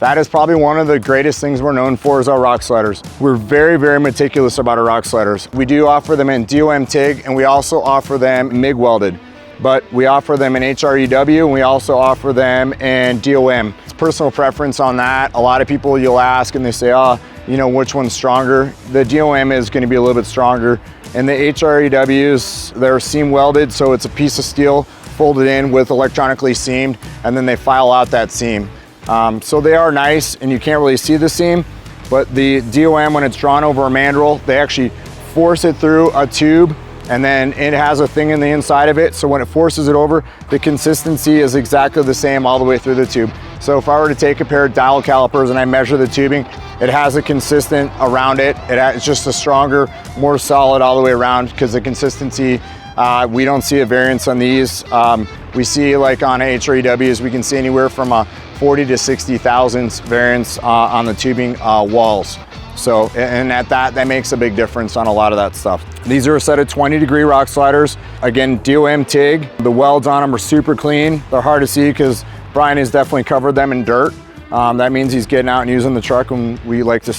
That is probably one of the greatest things we're known for is our rock sliders. We're very, very meticulous about our rock sliders. We do offer them in DOM TIG, and we also offer them MIG welded, but we offer them in HREW, and we also offer them in DOM. It's personal preference on that. A lot of people you'll ask and they say, oh, you know, which one's stronger? The DOM is going to be a little bit stronger, and the HREWs, they're seam welded, so it's a piece of steel folded in with electronically seamed, and then they file out that seam. So they are nice, and you can't really see the seam, but the DOM, when it's drawn over a mandrel, they actually force it through a tube, and then it has a thing in the inside of it, so when it forces it over, the consistency is exactly the same all the way through the tube. So if I were to take a pair of dial calipers and I measure the tubing, it has a consistent around it. It's just a stronger, more solid all the way around, because the consistency, we don't see a variance on these. We see, like on HREWs, we can see anywhere from a 40 to 60 thousandths variance on the tubing walls. So, and at that makes a big difference on a lot of that stuff. These are a set of 20-degree rock sliders. Again, DOM TIG. The welds on them are super clean. They're hard to see because Brian has definitely covered them in dirt. That means he's getting out and using the truck, and we like to see